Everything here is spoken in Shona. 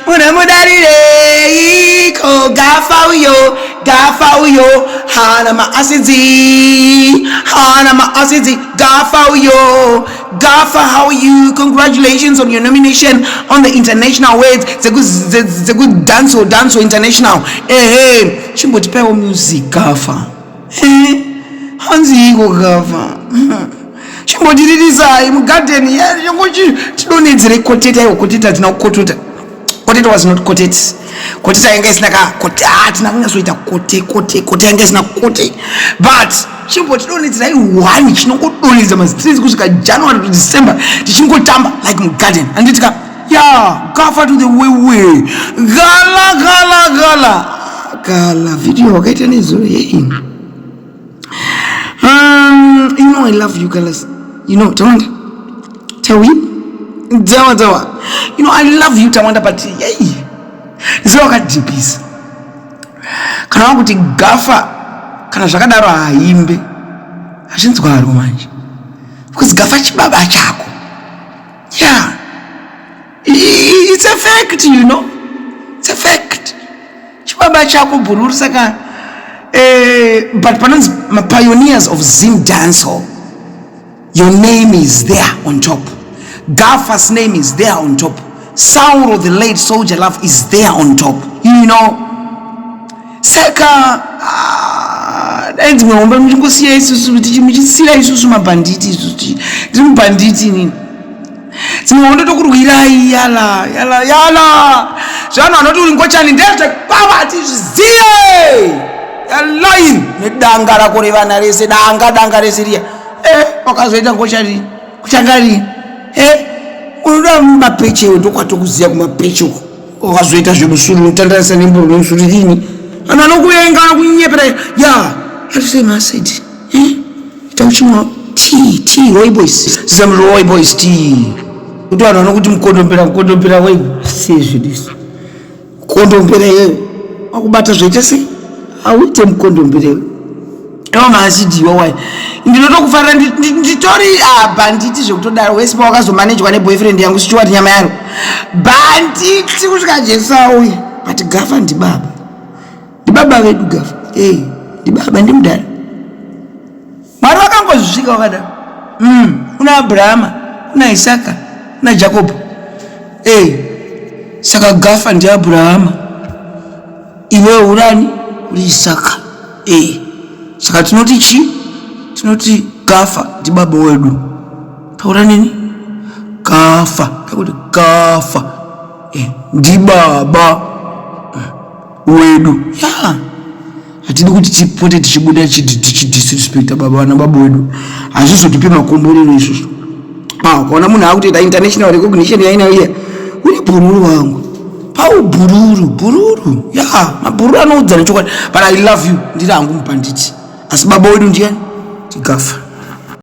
Munamudarire ko gafa uyo hana ma asidi gafa uyo. Gafa, how are you? Congratulations on your nomination on the international awards. It's a good dance international. Hey, chimboti pewo music Gafa. Hanzi ego Gafa. Chimboti didisa im garden. Yeah, don't need to quote it. Quote was not quoted. Quote yanga isnaka quote tinanga soita quote yanga isina quote. But chimboti don't need to one chinongodonedza mazitiri kusvika January to December tichingotamba like garden and itika yeah Gafa to the way gala video wakaita nezuro yei. You know I love you girls. You know Tawanda tell you Dawa. You know I love you Tawanda, but yei zvakadipisa kana kuti Gafa kana zvakadaro haimbe hazvinzwaro manje because Gafa chibaba chako. Yeah, it's a fact, you know, it's a fact. Chibaba chako bururu saka but panonzi pioneers of Zim dancehall, your name is there on top. Gafa's name is there on top. Sauro the late soldier love is there on top, you know. Saka ndimwomba mungosiya isusu tichimichisira isusu mabhanditi isusu ndimubhanditi nini dzimwe tokurwirai yala zvano anoti uri ngochani ndezve baba tizviziye yalai nedanga rako revana rese danga rese riya wakazoita ngochani kuchangari unoda mapeche ndokwatokuziya kumapeche wakazoita zvemusuru unotandarisa nemburu nemusuru ini ana anokuyenga kunyepera ya say message don't you know tea Roy boys some Roy boys tea utwana nokuti mkondompera wewe sezvo this kondompera yewe akubata zvoita sei auite mkondompera wewe ewa maasidi wawai ndinotokufarira nditori banditi zvekutodaro wese pawakazomanejwa neboyfriend yangu sichiwati nyama yaro banditi kusvika Jesu auya but Gafa Ndibaba Vedu Gafa Ndibaba ndimudhara Mwari wakangozvisvika wakadaro kuna Abhurahama kuna Isaka kuna Jacob saka Gafa ndiAbhurahama iwe urani uri Isaka saka tinoti chi tinoti Gafa Ndibaba Vedu taura nini Gafa takuti Gafa Ndibaba Vedu ya hatidi kuti tipote tichibuda tichidisrespecta baba vana baba vedu hazvizotipi makomborero izvozvo kaona munhu akutoita international recognition yainauya uri bhururu wangu paubhururu ya mabhururu anoudza nechokwadi but I love you ndiri hangu Mubhanditi asi baba vedu ndiani ndiGafa.